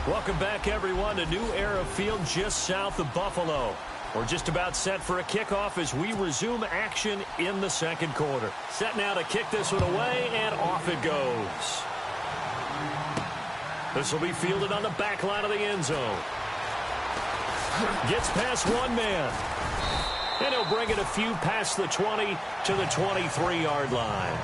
Welcome back, everyone, to New Era Field just south of Buffalo. We're just about set for a kickoff as we resume action in the second quarter. Set now to kick this one away, and off it goes. This will be fielded on the back line of the end zone. Gets past one man. And he'll bring it a few past the 20 to the 23-yard line.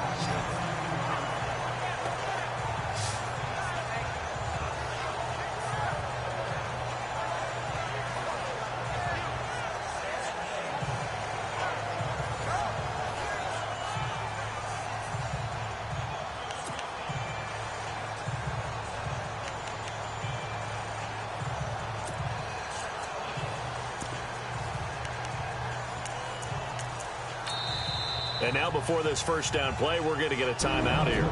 And now before this first down play, we're going to get a timeout here.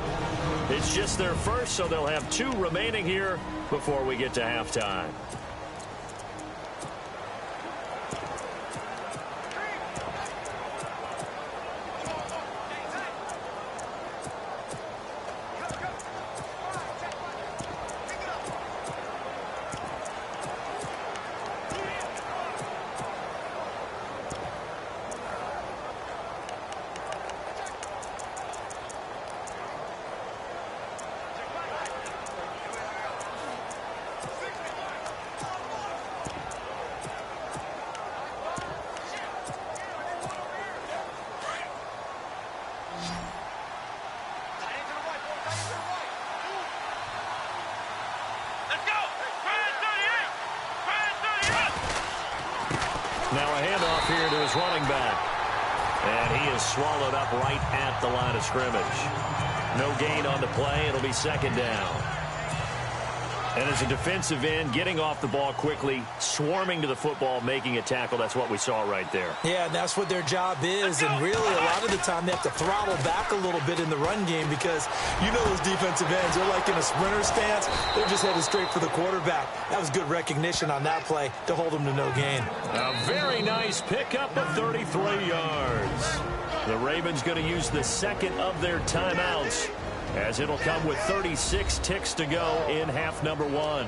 It's just their first, so they'll have 2 remaining here before we get to halftime. Now a handoff here to his running back. And he is swallowed up right at the line of scrimmage. No gain on the play. It'll be second down. And as a defensive end, getting off the ball quickly, swarming to the football, making a tackle, that's what we saw right there. Yeah, and that's what their job is. And really, a lot of the time, they have to throttle back a little bit in the run game because you know those defensive ends, they're like in a sprinter stance. They're just headed straight for the quarterback. That was good recognition on that play to hold them to no gain. A very nice pickup of 33 yards. The Ravens going to use the second of their timeouts, as it'll come with 36 ticks to go in half number 1.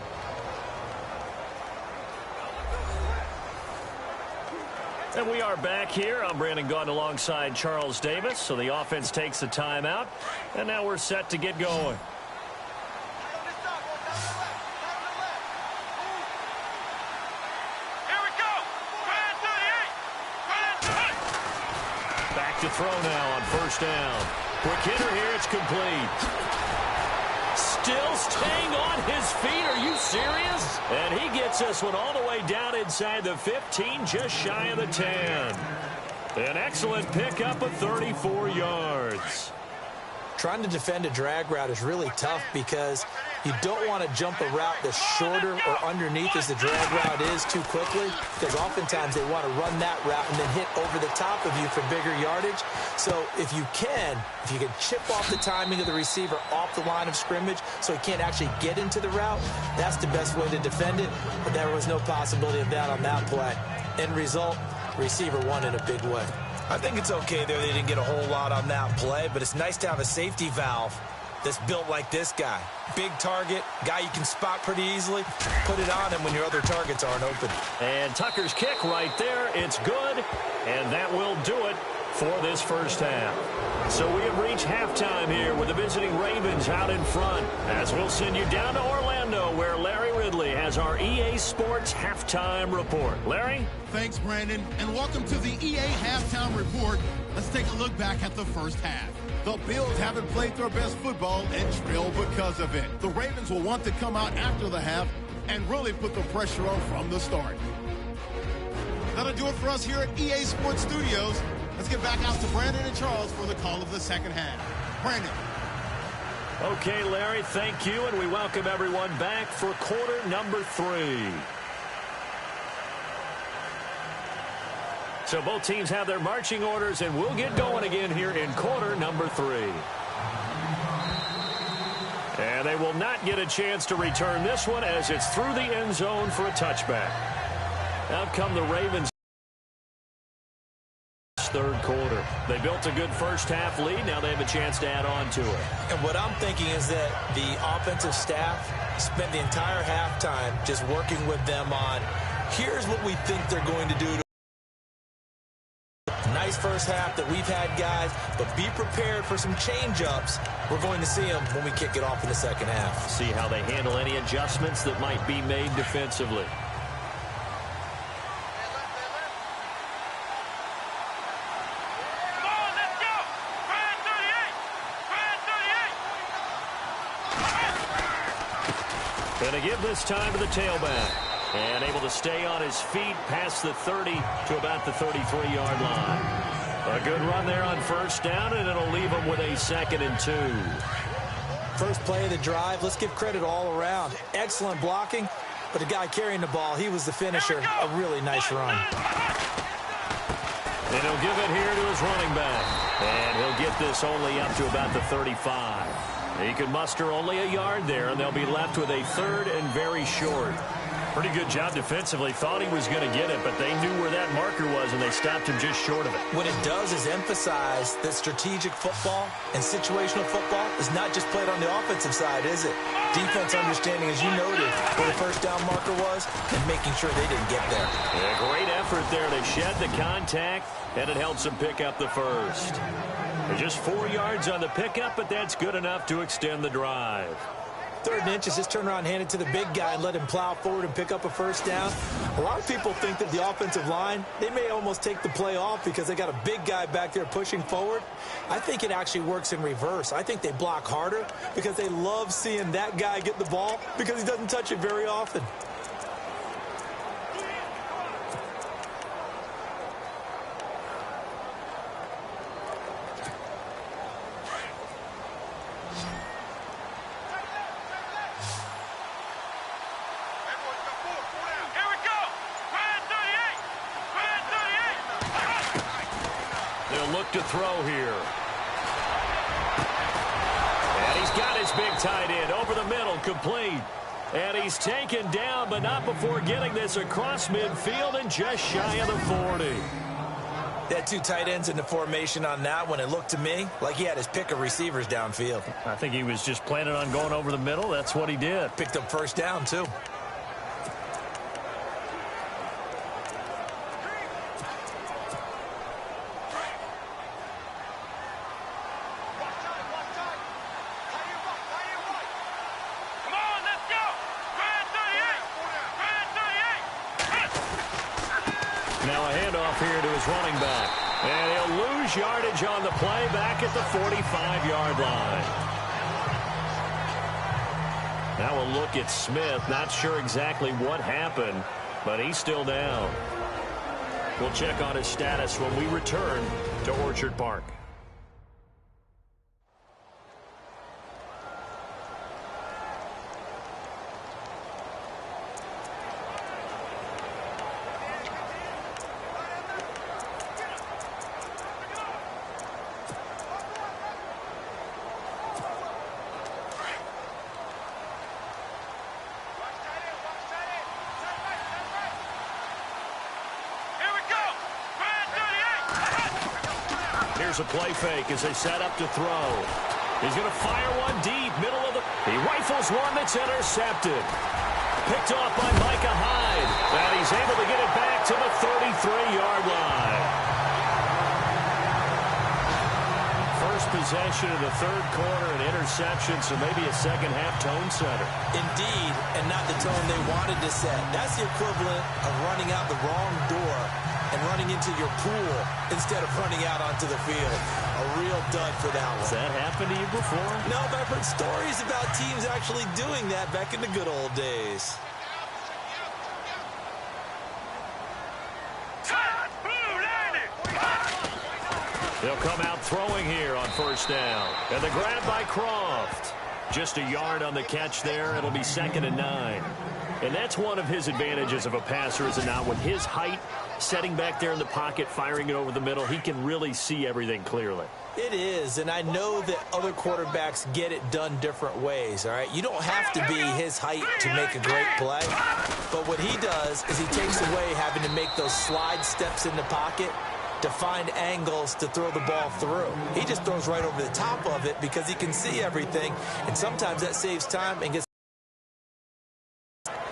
And we are back here. I'm Brandon Gaudin alongside Charles Davis. So the offense takes a timeout, and now we're set to get going. Back to throw now on first down. Quick hitter here, it's complete. Still staying on his feet, are you serious? And he gets this one all the way down inside the 15, just shy of the 10. An excellent pickup of 34 yards. Trying to defend a drag route is really tough because you don't want to jump a route that's shorter or underneath as the drag route is too quickly, because oftentimes they want to run that route and then hit over the top of you for bigger yardage. So if you can chip off the timing of the receiver off the line of scrimmage so he can't actually get into the route, that's the best way to defend it. But there was no possibility of that on that play. End result, receiver won in a big way. I think it's okay there. They didn't get a whole lot on that play, but it's nice to have a safety valve that's built like this guy. Big target, guy you can spot pretty easily. Put it on him when your other targets aren't open. And Tucker's kick right there. It's good, and that will do it for this first half. So we have reached halftime here with the visiting Ravens out in front, as we'll send you down to Orlando, where Larry Ridley has our EA Sports Halftime Report. Larry? Thanks, Brandon, and welcome to the EA Halftime Report. Let's take a look back at the first half. The Bills haven't played their best football and trail because of it. The Ravens will want to come out after the half and really put the pressure on from the start. That'll do it for us here at EA Sports Studios. Let's get back out to Brandon and Charles for the call of the second half. Brandon. Okay, Larry, thank you, and we welcome everyone back for quarter number 3. So both teams have their marching orders, and we'll get going again here in quarter number 3. And they will not get a chance to return this one as it's through the end zone for a touchback. Out come the Ravens. Third quarter. They built a good first half lead. Now they have a chance to add on to it. And what I'm thinking is that the offensive staff Spent the entire halftime just working with them on, here's what we think they're going to do. Nice first half that we've had, guys, but be prepared for some change-ups. We're going to see them when we kick it off in the second half. See how they handle any adjustments that might be made defensively. Going to give this time to the tailback. And able to stay on his feet past the 30 to about the 33-yard line. A good run there on first down, and it'll leave him with a 2nd and 2. First play of the drive, let's give credit all around. Excellent blocking, but the guy carrying the ball, he was the finisher. A really nice run. And he'll give it here to his running back. And he'll get this only up to about the 35. He can muster only a yard there, and they'll be left with a 3rd and very short. Pretty good job defensively. Thought he was going to get it, but they knew where that marker was, and they stopped him just short of it. What it does is emphasize that strategic football and situational football is not just played on the offensive side, is it? Defense understanding, as you noted, where the first down marker was and making sure they didn't get there. Yeah, great effort there to shed the contact, and it helps them pick up the first. They're just 4 yards on the pickup, but that's good enough to extend the drive. 3rd and inches, just turn around, hand it to the big guy, and let him plow forward and pick up a first down. A lot of people think that the offensive line, they may almost take the play off because they got a big guy back there pushing forward. I think it actually works in reverse. I think they block harder because they love seeing that guy get the ball because he doesn't touch it very often. To throw here. And he's got his big tight end over the middle, complete. And he's taken down, but not before getting this across midfield and just shy of the 40. They had 2 tight ends in the formation on that one. It looked to me like he had his pick of receivers downfield. I think he was just planning on going over the middle. That's what he did. Picked up first down, too. Now a handoff here to his running back. And he'll lose yardage on the play back at the 45-yard line. Now we'll look at Smith. Not sure exactly what happened, but he's still down. We'll check on his status when we return to Orchard Park. Here's a play fake as they set up to throw. He's going to fire one deep, middle of the... He rifles one that's intercepted. Picked off by Micah Hyde. And he's able to get it back to the 33-yard line. First possession of the 3rd quarter, an interception, so maybe a second-half tone setter. Indeed, and not the tone they wanted to set. That's the equivalent of running out the wrong door and running into your pool instead of running out onto the field. A real dud for that one. Has that happened to you before? No, but I've heard stories about teams actually doing that back in the good old days. They'll come out throwing here on first down. And the grab by Croft. Just a yard on the catch there. It'll be 2nd and 9. And that's one of his advantages of a passer, is it not? With his height, setting back there in the pocket, firing it over the middle, he can really see everything clearly. It is, and I know that other quarterbacks get it done different ways, all right? You don't have to be his height to make a great play, but what he does is he takes away having to make those slide steps in the pocket to find angles to throw the ball through. He just throws right over the top of it because he can see everything, and sometimes that saves time and gets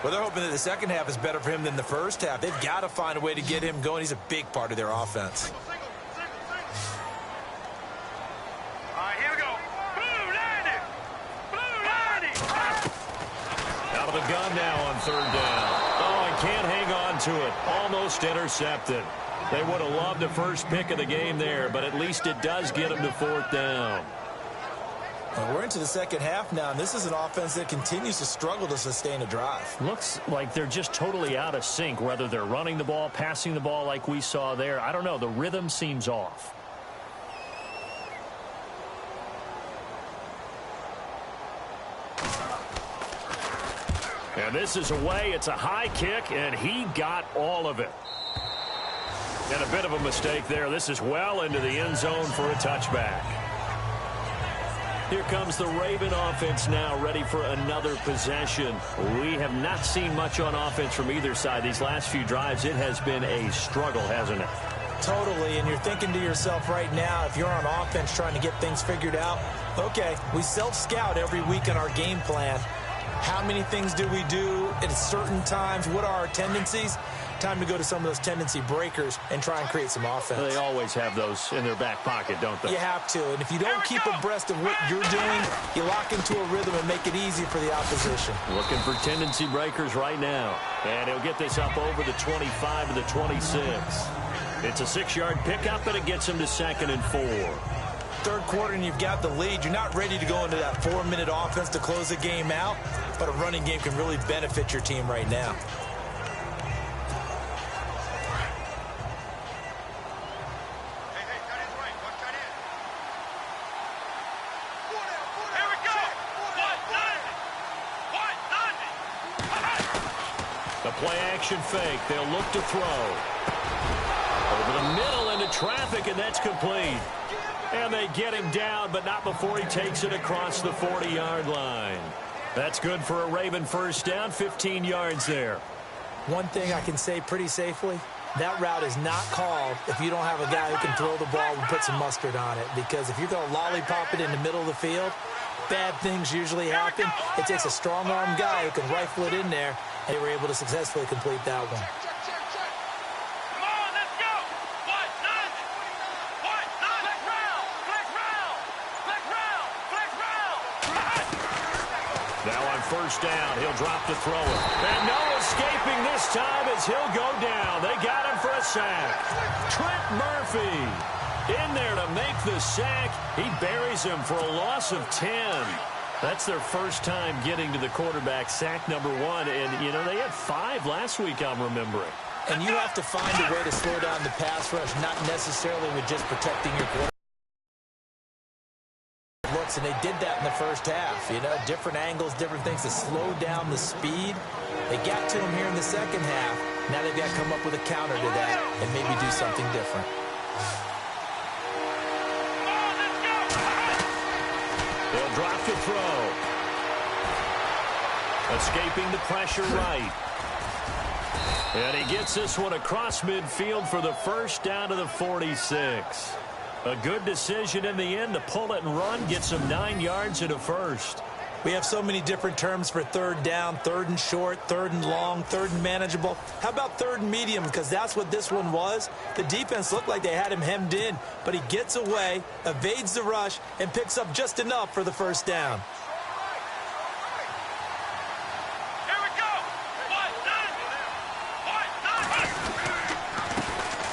Well, they're hoping that the second half is better for him than the first half. They've got to find a way to get him going. He's a big part of their offense. All right, here we go. Blue 90. Blue 90. Out of the gun now on third down. Oh, and can't hang on to it. Almost intercepted. They would have loved the first pick of the game there, but at least it does get them to fourth down. Well, we're into the second half now, and this is an offense that continues to struggle to sustain a drive. Looks like they're just totally out of sync, whether they're running the ball, passing the ball like we saw there. I don't know. The rhythm seems off. And this is away. It's a high kick, and he got all of it. And a bit of a mistake there. This is well into the end zone for a touchback. Here comes the Raven offense now, ready for another possession. We have not seen much on offense from either side. These last few drives, it has been a struggle, hasn't it? Totally, and you're thinking to yourself right now, if you're on offense trying to get things figured out, okay, we self-scout every week in our game plan. How many things do we do at certain times? What are our tendencies? Time to go to some of those tendency breakers and try and create some offense. They always have those in their back pocket, don't they? You have to, and if you don't keep abreast of what you're doing, you lock into a rhythm and make it easy for the opposition. Looking for tendency breakers right now. And he'll get this up over the 25 to the 26. It's a 6-yard pickup, and it gets him to 2nd and 4. Third quarter and you've got the lead. You're not ready to go into that 4-minute offense to close the game out, but a running game can really benefit your team right now. The play-action fake. They'll look to throw. Over the middle into traffic, and that's complete. And they get him down, but not before he takes it across the 40-yard line. That's good for a Raven first down, 15 yards there. One thing I can say pretty safely, that route is not called if you don't have a guy who can throw the ball and put some mustard on it. Because if you're going to lollipop it in the middle of the field, bad things usually happen. It takes a strong-arm guy who can rifle it in there, and they were able to successfully complete that one. Now on first down, he'll drop to throw it. And no escaping this time as he'll go down. They got him for a sack. Trent Murphy in there to make the sack. He buries him for a loss of 10. That's their first time getting to the quarterback, sack number 1. And, you know, they had 5 last week, I'm remembering. And you have to find a way to slow down the pass rush, not necessarily with just protecting your quarterback. And they did that in the first half. You know, different angles, different things to slow down the speed. They got to him here in the second half. Now they've got to come up with a counter to that and maybe do something different. They'll drop to throw. Escaping the pressure right. And he gets this one across midfield for the first down to the 46. A good decision in the end to pull it and run, get some 9 yards and a first. We have so many different terms for third down, third and short, third and long, third and manageable. How about third and medium? Because that's what this one was. The defense looked like they had him hemmed in, but he gets away, evades the rush, and picks up just enough for the first down.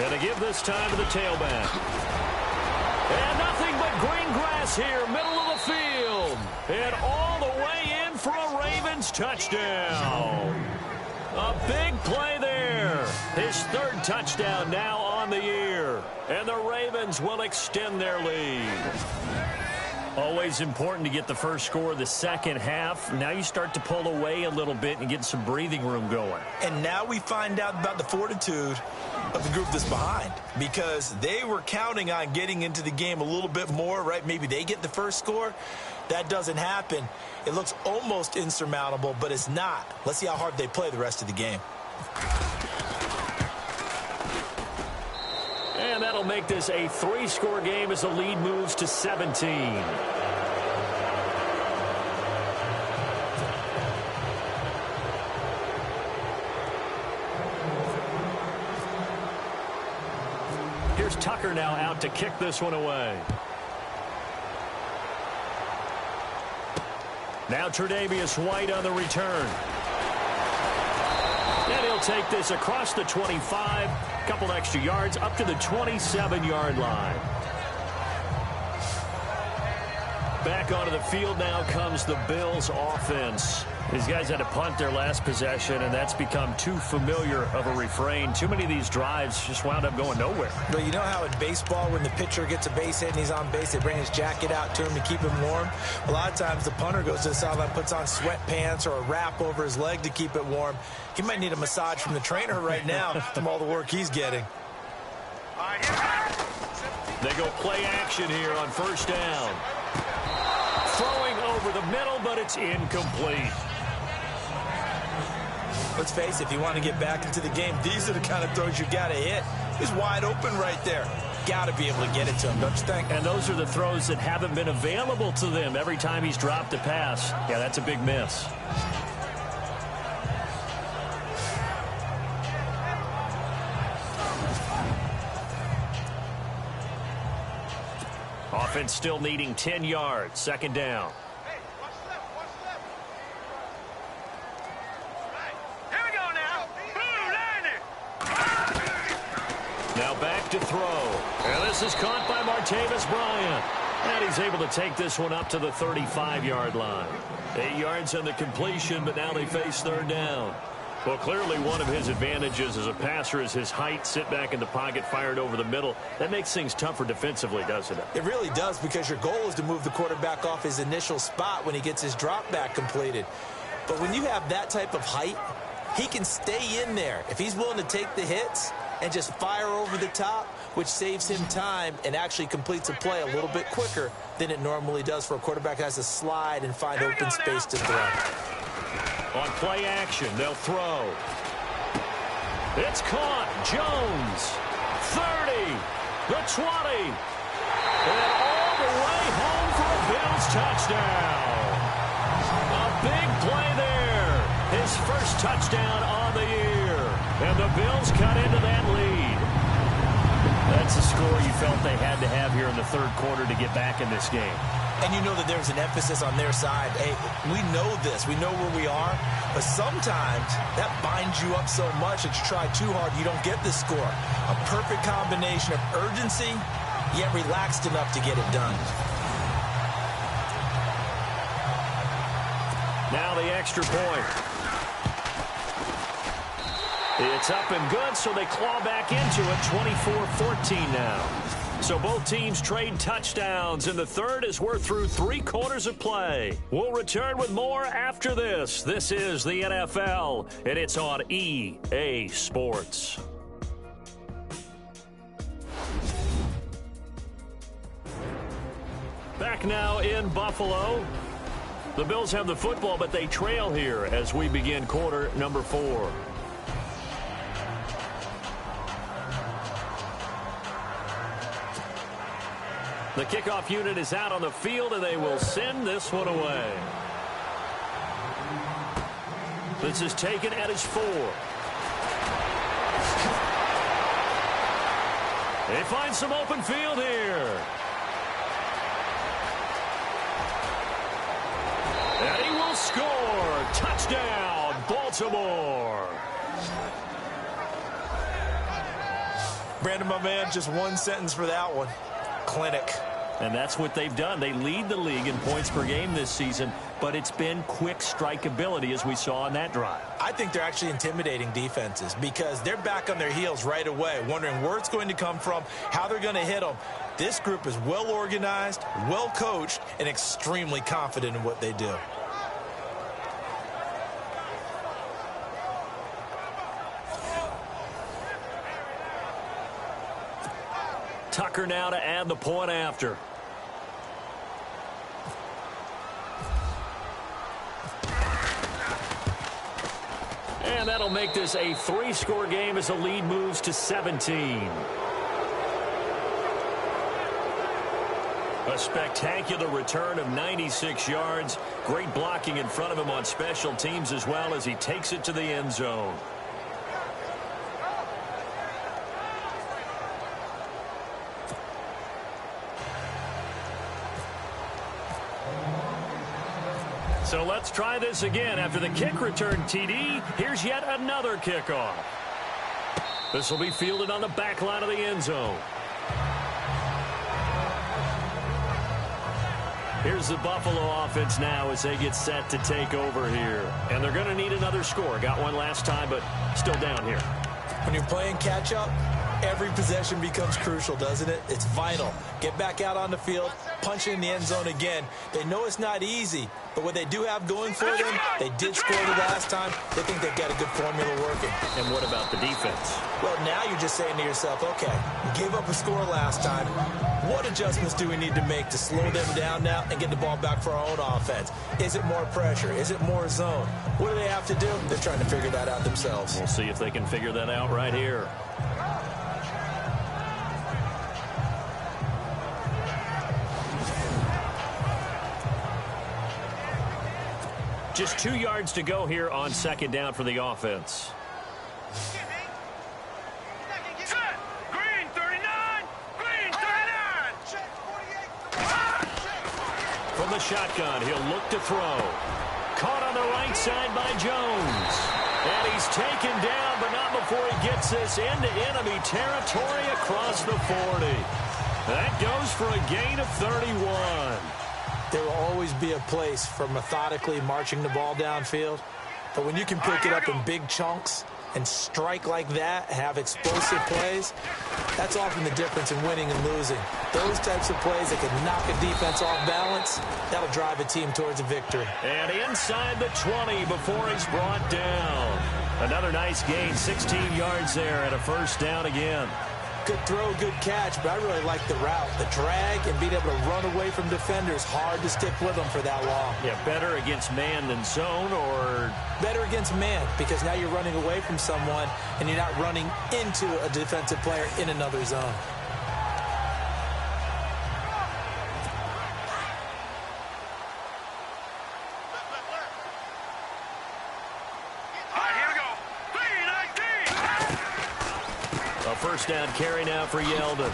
And to give this time to the tailback. And nothing but green grass here, middle of the field. And all the way in for a Ravens touchdown. A big play there. His 3rd touchdown now on the year. And the Ravens will extend their lead. Always important to get the first score of the second half. Now you start to pull away a little bit and get some breathing room going. And now we find out about the fortitude of the group that's behind, because they were counting on getting into the game a little bit more, right? Maybe they get the first score. That doesn't happen. It looks almost insurmountable, but it's not. Let's see how hard they play the rest of the game. And that'll make this a 3-score game as the lead moves to 17. Here's Tucker now out to kick this one away. Now Tre'Davious White on the return. And he'll take this across the 25, couple extra yards, up to the 27-yard line. Back onto the field now comes the Bills offense. These guys had to punt their last possession, and that's become too familiar of a refrain. Too many of these drives just wound up going nowhere. But you know how in baseball, when the pitcher gets a base hit and he's on base, they bring his jacket out to him to keep him warm? A lot of times the punter goes to the sideline, puts on sweatpants or a wrap over his leg to keep it warm. He might need a massage from the trainer right now from all the work he's getting. They go play action here on first down. Throwing over the middle, but it's incomplete. Let's face it, if you want to get back into the game, these are the kind of throws you got to hit. He's wide open right there. Got to be able to get it to him, don't you think? And those are the throws that haven't been available to them every time he's dropped a pass. Yeah, that's a big miss. Offense still needing 10 yards. Second down. Now back to throw. And this is caught by Martavis Bryant. And he's able to take this one up to the 35-yard line. 8 yards on the completion, but now they face third down. Well, clearly one of his advantages as a passer is his height. Sit back in the pocket, fired over the middle. That makes things tougher defensively, doesn't it? It really does, because your goal is to move the quarterback off his initial spot when he gets his drop back completed. But when you have that type of height, he can stay in there. If he's willing to take the hits and just fire over the top, which saves him time and actually completes a play a little bit quicker than it normally does for a quarterback that has to slide and find open space to throw. On play action, they'll throw. It's caught. Jones. 30. The 20. And all the way home for a Bills touchdown. A big play there. His first touchdown on the year. And the Bills cut into that lead. That's a score you felt they had to have here in the third quarter to get back in this game. And you know that there's an emphasis on their side. Hey, we know this. We know where we are. But sometimes that binds you up so much that you try too hard, you don't get the score. A perfect combination of urgency, yet relaxed enough to get it done. Now the extra point. It's up and good, so they claw back into it. 24-14 now. So both teams trade touchdowns, and the third as we're through 3 quarters of play. We'll return with more after this. This is the NFL, and it's on EA Sports. Back now in Buffalo. The Bills have the football, but they trail here as we begin quarter number 4. The kickoff unit is out on the field, and they will send this one away. This is taken at his 4. They find some open field here. And he will score. Touchdown, Baltimore. Brandon, my man, just one sentence for that one. Clinic. And that's what they've done. They lead the league in points per game this season, but it's been quick strikeability as we saw on that drive. I think they're actually intimidating defenses because they're back on their heels right away, wondering where it's going to come from, how they're going to hit them. This group is well organized, well coached, and extremely confident in what they do. Tucker now to add the point after. And that'll make this a 3-score game as the lead moves to 17. A spectacular return of 96 yards. Great blocking in front of him on special teams as well as he takes it to the end zone. So let's try this again. After the kick return TD, here's yet another kickoff. This will be fielded on the back line of the end zone. Here's the Buffalo offense now as they get set to take over here. And they're going to need another score. Got one last time, but still down here. When you're playing catch-up, every possession becomes crucial, doesn't it? It's vital. Get back out on the field, punch it in the end zone again. They know it's not easy, but what they do have going for them, they did score the last time. They think they've got a good formula working. And what about the defense? Well, now you're just saying to yourself, okay, we gave up a score last time. What adjustments do we need to make to slow them down now and get the ball back for our own offense? Is it more pressure? Is it more zone? What do they have to do? They're trying to figure that out themselves. We'll see if they can figure that out right here. Just 2 yards to go here on second down for the offense. Green 39! Green 39! From the shotgun, he'll look to throw. Caught on the right side by Jones. And he's taken down, but not before he gets this into enemy territory across the 40. That goes for a gain of 31. There will always be a place for methodically marching the ball downfield. But when you can pick it up in big chunks and strike like that, have explosive plays, that's often the difference in winning and losing. Those types of plays that can knock a defense off balance, that'll drive a team towards a victory. And inside the 20 before he's brought down. Another nice gain, 16 yards there and a first down again. Good throw, good catch, but I really like the route. The drag and being able to run away from defenders, hard to stick with them for that long. Yeah, better against man than zone, or? Better against man, because now you're running away from someone and you're not running into a defensive player in another zone. First down carry now for Yeldon.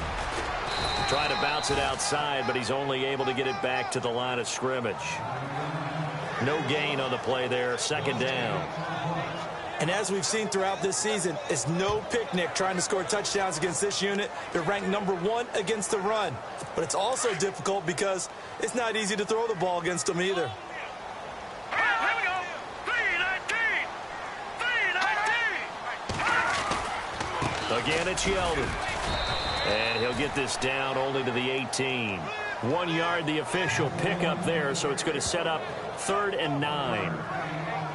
Trying to bounce it outside, but he's only able to get it back to the line of scrimmage. No gain on the play there. Second down. And as we've seen throughout this season, it's no picnic trying to score touchdowns against this unit. They're ranked #1 against the run. But it's also difficult because it's not easy to throw the ball against them either. Again, it's Yeldon. And he'll get this down only to the 18. 1 yard, the official pickup there, so it's going to set up 3rd and 9.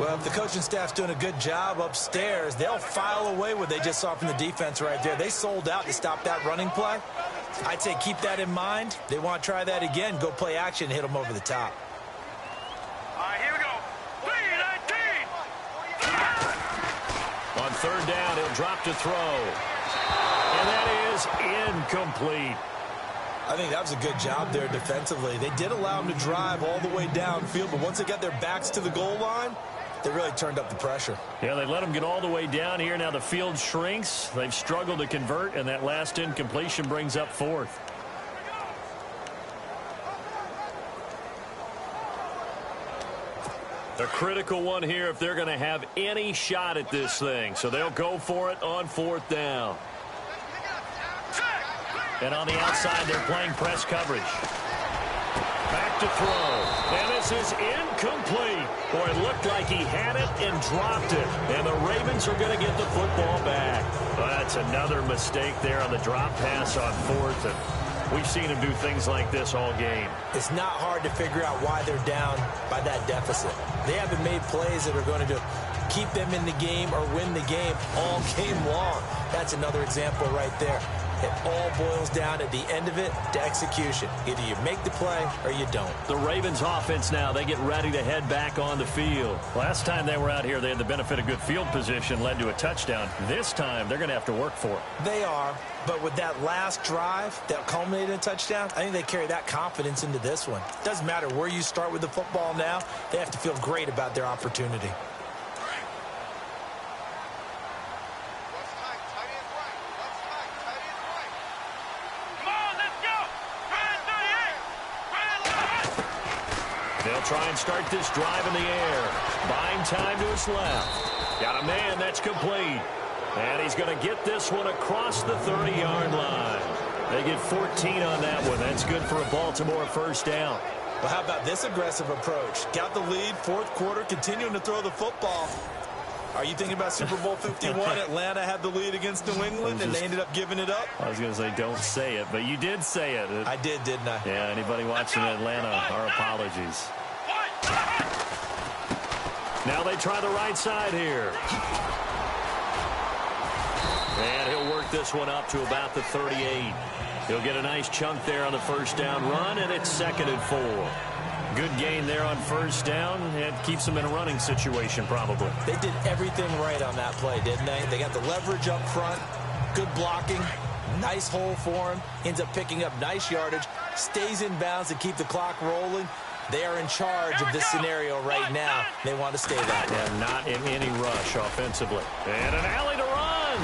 Well, if the coaching staff's doing a good job upstairs, they'll file away what they just saw from the defense right there. They sold out to stop that running play. I'd say keep that in mind. They want to try that again. Go play action, hit them over the top. All right, here we go. 3-19. On 3rd down, he'll drop to throw. And that is incomplete. I think that was a good job there defensively. They did allow them to drive all the way downfield, but once they got their backs to the goal line, they really turned up the pressure. Yeah, they let them get all the way down here. Now the field shrinks. They've struggled to convert, and that last incompletion brings up 4th. A critical one here if they're going to have any shot at this thing. So they'll go for it on 4th down. And on the outside, they're playing press coverage. Back to throw. And this is incomplete. Boy, it looked like he had it and dropped it. And the Ravens are going to get the football back. Well, that's another mistake there on the drop pass on 4th. And we've seen him do things like this all game. It's not hard to figure out why they're down by that deficit. They haven't made plays that are going to keep them in the game or win the game all game long. That's another example right there. It all boils down at the end of it to execution. Either you make the play or you don't. The Ravens offense now, they get ready to head back on the field. Last time they were out here, they had the benefit of good field position, led to a touchdown. This time, they're going to have to work for it. They are, but with that last drive that culminated in a touchdown, I think they carry that confidence into this one. Doesn't matter where you start with the football now, they have to feel great about their opportunity. They'll try and start this drive in the air. Buying time to his left. Got a man that's complete. And he's going to get this one across the 30-yard line. They get 14 on that one. That's good for a Baltimore first down. Well, how about this aggressive approach? Got the lead, fourth quarter, continuing to throw the football. Are you thinking about Super Bowl 51? Atlanta had the lead against New England, and they ended up giving it up? I was going to say don't say it, but you did say it. I did, didn't I? Yeah, anybody watching Atlanta, our apologies. Now they try the right side here. And he'll work this one up to about the 38. He'll get a nice chunk there on the first down run, and it's 2nd and 4. Good gain there on first down. It keeps them in a running situation, probably. They did everything right on that play, didn't they? They got the leverage up front, good blocking, nice hole for him, ends up picking up nice yardage, stays in bounds to keep the clock rolling. They are in charge of this scenario right now. They want to stay that way. And not in any rush offensively. And an alley to run.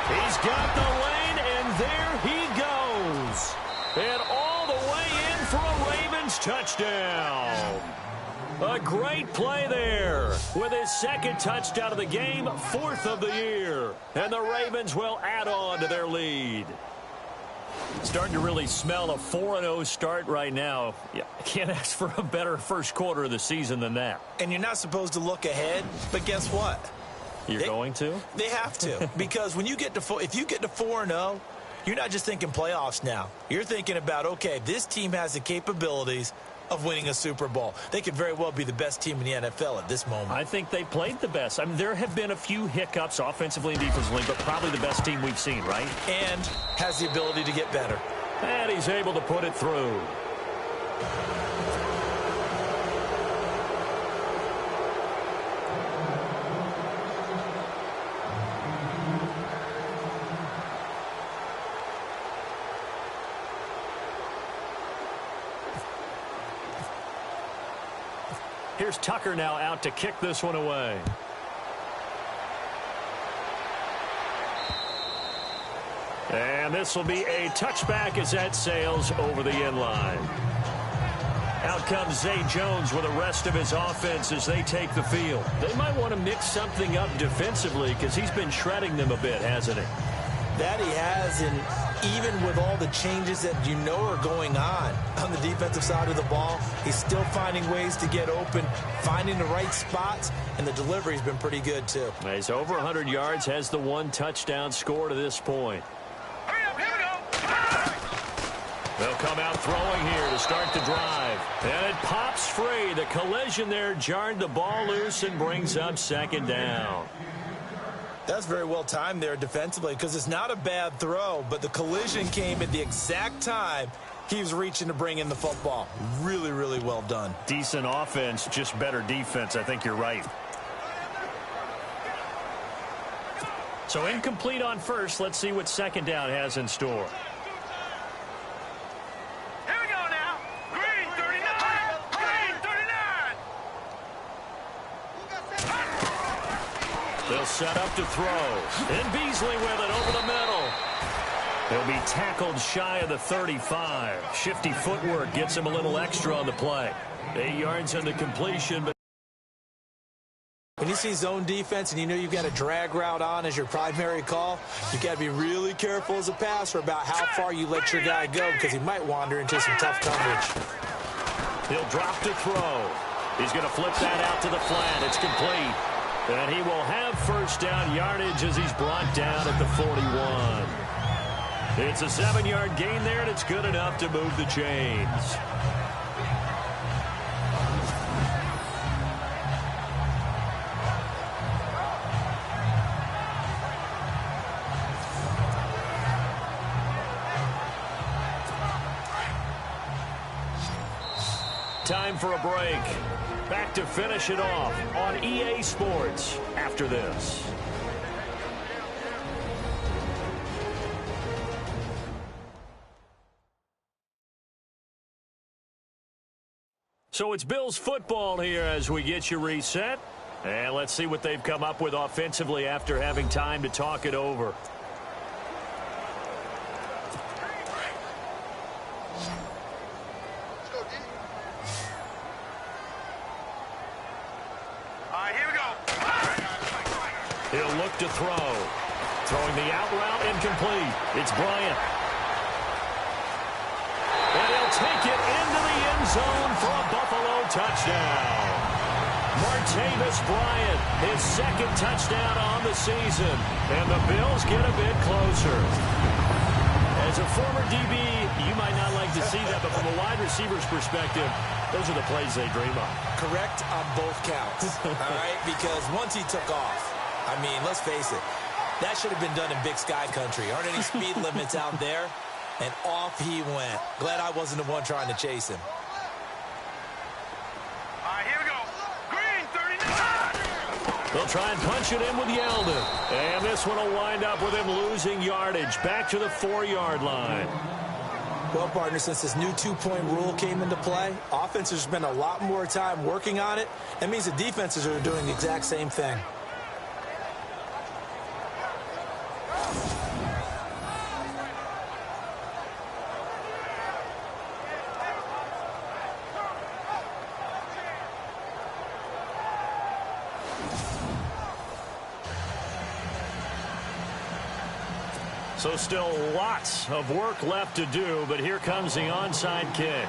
He's got the lane, and there he goes. And all the way in for a Ravens touchdown. A great play there with his 2nd touchdown of the game, 4th of the year. And the Ravens will add on to their lead. Starting to really smell a 4-0 start right now. Yeah, I can't ask for a better first quarter of the season than that. And you're not supposed to look ahead, but guess what? You're going to? They have to. Because when you get to if you get to 4-0, you're not just thinking playoffs now. You're thinking about, okay, this team has the capabilities of winning a Super Bowl. They could very well be the best team in the NFL at this moment. I think they played the best. I mean, there have been a few hiccups offensively and defensively, but probably the best team we've seen, right? And has the ability to get better. And he's able to put it through. Here's Tucker now out to kick this one away. And this will be a touchback as that sails over the end line. Out comes Zay Jones with the rest of his offense as they take the field. They might want to mix something up defensively because he's been shredding them a bit, hasn't he? That he has, and even with all the changes that you know are going on the defensive side of the ball, he's still finding ways to get open, finding the right spots, and the delivery's been pretty good too. He's over 100 yards, has the 1 touchdown score to this point. They'll come out throwing here to start the drive. And it pops free. The collision there jarred the ball loose and brings up 2nd down. That's very well timed there defensively because it's not a bad throw, but the collision came at the exact time he was reaching to bring in the football. Really, really well done. Decent offense, just better defense. I think you're right. So incomplete on first. Let's see what 2nd down has in store. Here we go now. Green 39. Green 39. They'll set up to throw. And Beasley with it over the middle. He'll be tackled shy of the 35. Shifty footwork gets him a little extra on the play. 8 yards on the completion. But when you see zone defense and you know you've got a drag route on as your primary call, you've got to be really careful as a passer about how far you let your guy go because he might wander into some tough coverage. He'll drop to throw. He's going to flip that out to the flat. It's complete. And he will have first down yardage as he's brought down at the 41. It's a 7-yard gain there, and it's good enough to move the chains. Time for a break. Back to finish it off on EA Sports after this. So it's Bills football here as we get you reset. And let's see what they've come up with offensively after having time to talk it over. to throw. Throwing the out route incomplete. It's Bryant. And he'll take it into the end zone for a Buffalo touchdown. Martavis Bryant, his second touchdown on the season. And the Bills get a bit closer. As a former DB, you might not like to see that, but from a wide receiver's perspective, those are the plays they dream of. Correct on both counts, all right? Because once he took off, I mean, let's face it, that should have been done in Big Sky country. Aren't any speed limits out there? And off he went. Glad I wasn't the one trying to chase him. All right, here we go. Green, 39. They'll try and punch it in with Yeldon. And this one will wind up with him losing yardage back to the 4-yard line. Well, partner, since this new two-point rule came into play, offenses spend a lot more time working on it. That means the defenses are doing the exact same thing. So still lots of work left to do, but here comes the onside kick.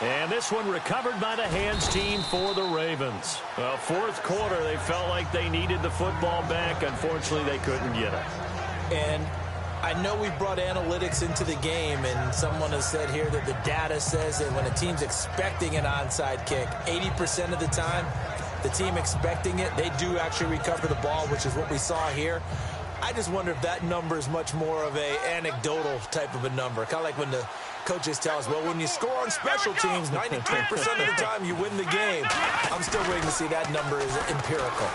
And this one recovered by the hands team for the Ravens. Well, fourth quarter, they felt like they needed the football back. Unfortunately, they couldn't get it. And I know we brought analytics into the game, and someone has said here that the data says that when a team's expecting an onside kick, 80% of the time, the team expecting it, they do actually recover the ball, which is what we saw here. I just wonder if that number is much more of a anecdotal type of a number. Kind of like when the coaches tell us, well, when you score on special teams, 93% of the time you win the game. I'm still waiting to see that number is empirical.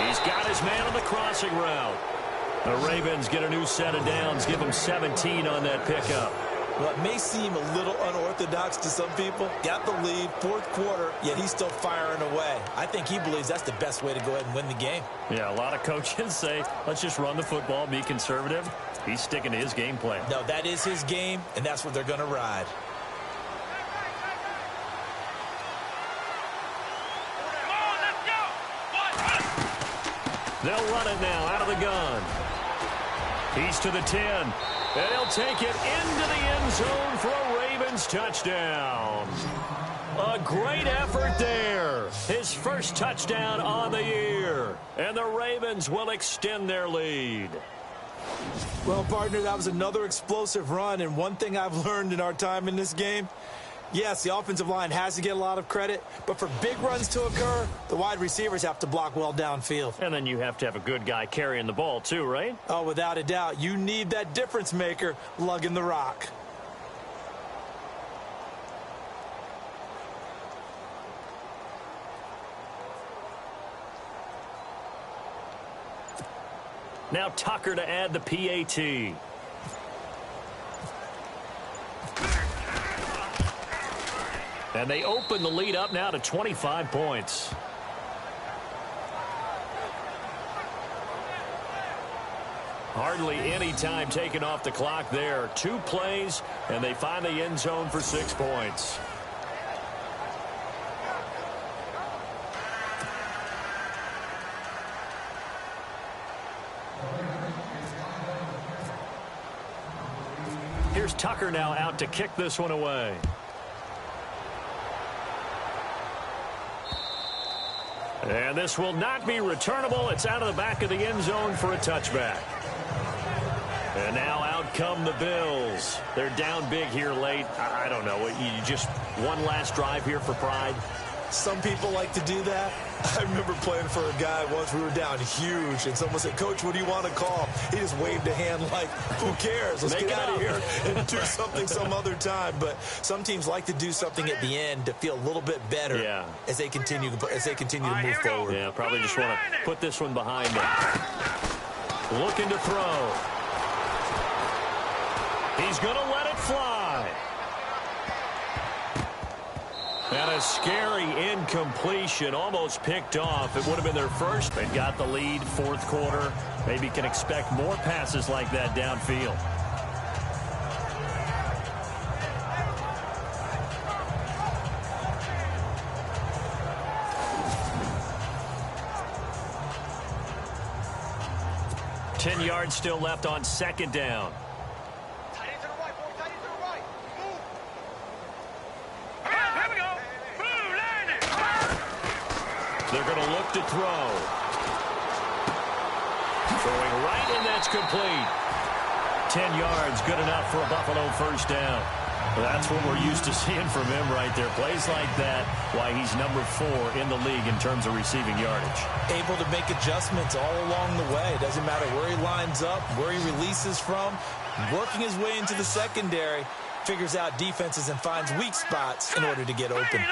He's got his man on the crossing route. The Ravens get a new set of downs, give him 17 on that pickup. Well, it may seem a little unorthodox to some people. Got the lead, fourth quarter, yet he's still firing away. I think he believes that's the best way to go ahead and win the game. Yeah, a lot of coaches say, let's just run the football, be conservative. He's sticking to his game plan. No, that is his game, and that's what they're going to ride. They'll run it now out of the gun. He's to the 10. And he'll take it into the end zone for a Ravens touchdown. A great effort there. His first touchdown on the year. And the Ravens will extend their lead. Well, partner, that was another explosive run. And one thing I've learned in our time in this game, yes, the offensive line has to get a lot of credit, but for big runs to occur, the wide receivers have to block well downfield. And then you have to have a good guy carrying the ball too, right? Oh, without a doubt. You need that difference maker lugging the rock. Now Tucker to add the PAT. And they open the lead up now to 25 points. Hardly any time taken off the clock there. 2 plays, and they find the end zone for 6 points. Here's Tucker now out to kick this one away. And this will not be returnable. It's out of the back of the end zone for a touchback. And now out come the Bills. They're down big here late. I don't know. You just one last drive here for pride? Some people like to do that. I remember playing for a guy once. We were down huge, and someone said, Coach, what do you want to call? He just waved a hand like, who cares? Let's get out of here and do something some other time. But some teams like to do something at the end to feel a little bit better as they continue to move forward. Yeah, probably just want to put this one behind them. Looking to throw. He's going to let it fly. And a scary incompletion, almost picked off. It would have been their first. They've got the lead, fourth quarter. Maybe can expect more passes like that downfield. 10 yards still left on second down. Tight end to the right, boy. Tight end to the right. Move. Here we go. Move, land it. They're going to look to throw. Throwing right, and that's complete. 10 yards, good enough for a Buffalo first down. That's what we're used to seeing from him right there. Plays like that, why he's number 4 in the league in terms of receiving yardage. Able to make adjustments all along the way. Doesn't matter where he lines up, where he releases from. Working his way into the secondary, figures out defenses and finds weak spots in order to get open.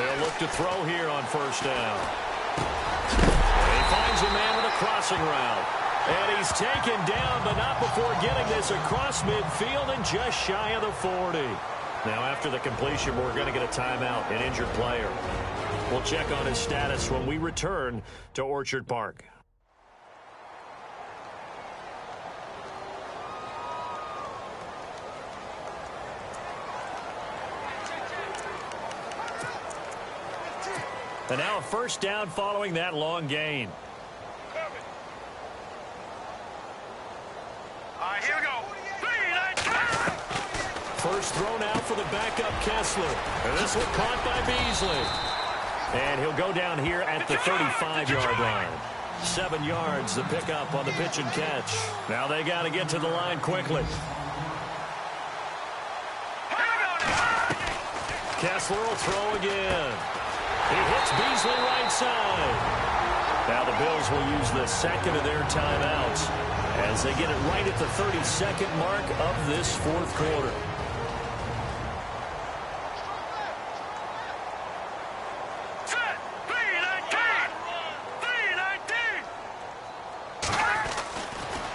They'll look to throw here on first down. He finds a man with a crossing route. And he's taken down, but not before getting this across midfield and just shy of the 40. Now, after the completion, we're going to get a timeout, an injured player. We'll check on his status when we return to Orchard Park. And now a first down following that long gain. Here we go. First thrown out for the backup Kessler. And this one caught by Beasley. And he'll go down here at the 35-yard line. 7 yards the pickup on the pitch and catch. Now they got to get to the line quickly. Kessler will throw again. He hits Beasley right side. Now the Bills will use the second of their timeouts as they get it right at the 32nd mark of this fourth quarter.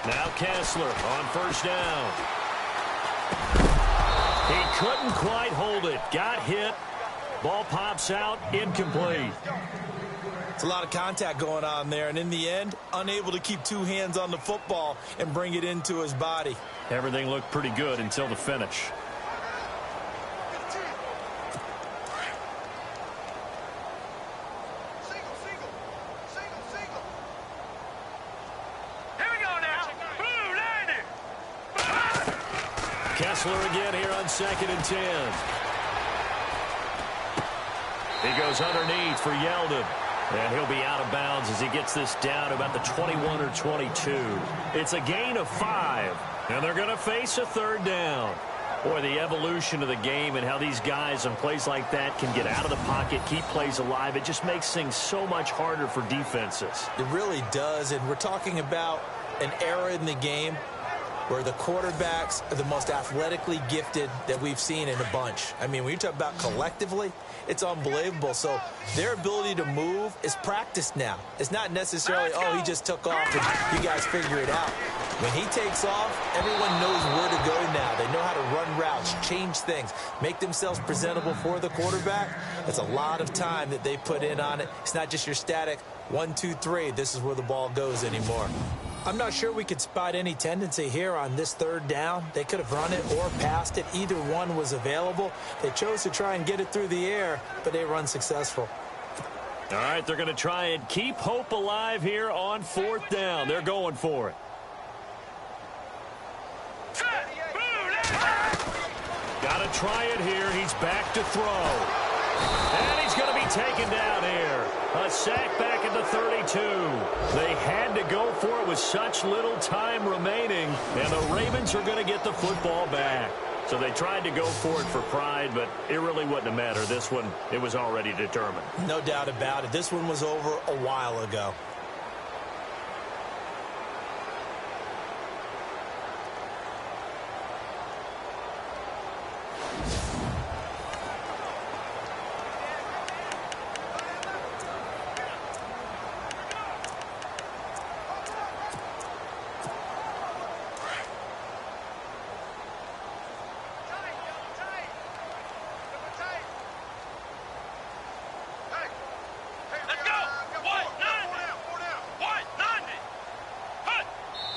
Now Kessler on first down. He couldn't quite hold it. Got hit. Ball pops out. Incomplete. It's a lot of contact going on there, and in the end, unable to keep 2 hands on the football and bring it into his body. Everything looked pretty good until the finish. Kessler again here on 2nd and 10. He goes underneath for Yeldon. And he'll be out of bounds as he gets this down to about the 21 or 22. It's a gain of 5. And they're going to face a third down. Boy, the evolution of the game and how these guys on plays like that can get out of the pocket, keep plays alive, it just makes things so much harder for defenses. It really does, and we're talking about an era in the game where the quarterbacks are the most athletically gifted that we've seen in a bunch. I mean, when you talk about collectively, it's unbelievable. So their ability to move is practiced now. It's not necessarily, oh, he just took off and you guys figure it out. When he takes off, everyone knows where to go now. They know how to run routes, change things, make themselves presentable for the quarterback. That's a lot of time that they put in on it. It's not just your static 1, 2, 3. This is where the ball goes anymore. I'm not sure we could spot any tendency here on this third down. They could have run it or passed it. Either one was available. They chose to try and get it through the air, but they run successful. All right, they're going to try and keep hope alive here on 4th down. They're going for it. Got to try it here. He's back to throw. And he's going to be taken down here. A sack back at the 32. They had to go for it with such little time remaining, and the Ravens are going to get the football back. So they tried to go for it for pride, but it really wouldn't have mattered. This one, it was already determined. No doubt about it. This one was over a while ago.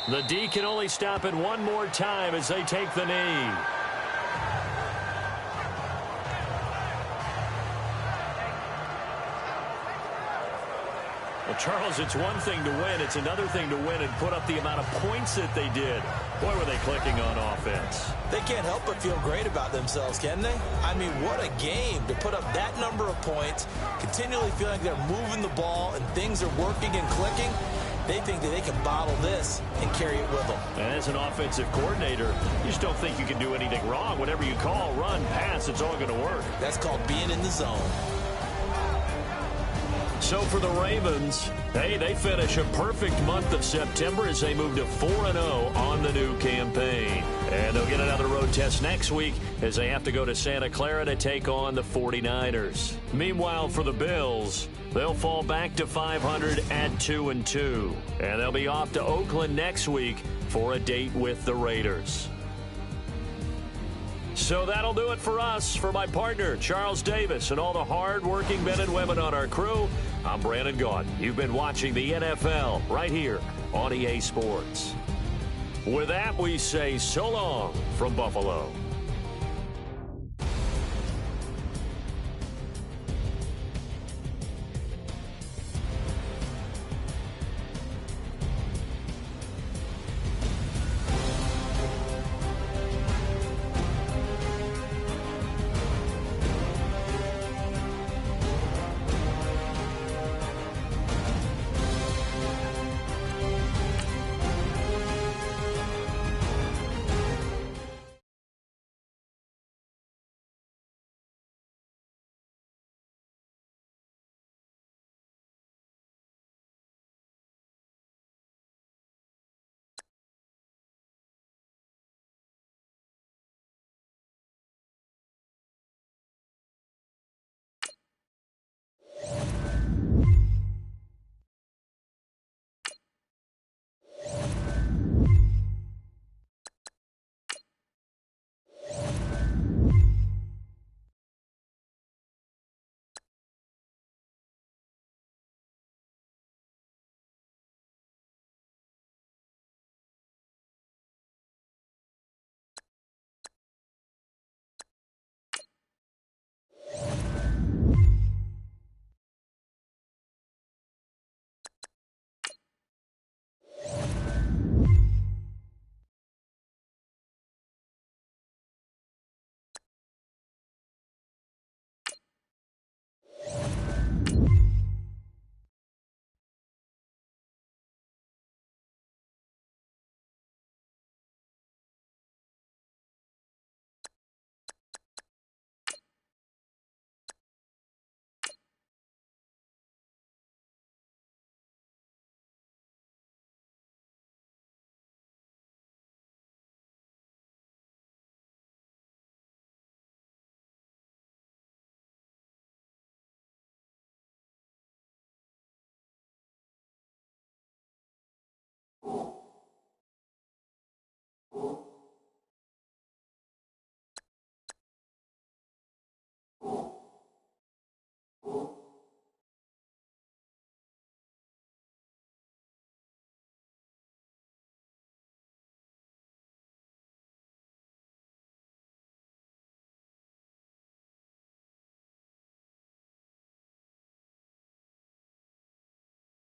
The D can only stop it one more time as they take the knee. Well, Charles, it's one thing to win. It's another thing to win and put up the amount of points that they did. Boy, were they clicking on offense. They can't help but feel great about themselves, can they? I mean, what a game to put up that number of points, continually feeling like they're moving the ball and things are working and clicking. They think that they can bottle this and carry it with them. And as an offensive coordinator, you just don't think you can do anything wrong. Whatever you call, run, pass, it's all going to work. That's called being in the zone. So for the Ravens, hey, they finish a perfect month of September as they move to 4-0 on the new campaign. And they'll get another road test next week as they have to go to Santa Clara to take on the 49ers. Meanwhile, for the Bills, they'll fall back to 500 at 2-2. And they'll be off to Oakland next week for a date with the Raiders. So that'll do it for us. For my partner, Charles Davis, and all the hard-working men and women on our crew, I'm Brandon Gaudin. You've been watching the NFL right here on EA Sports. With that, we say so long from Buffalo.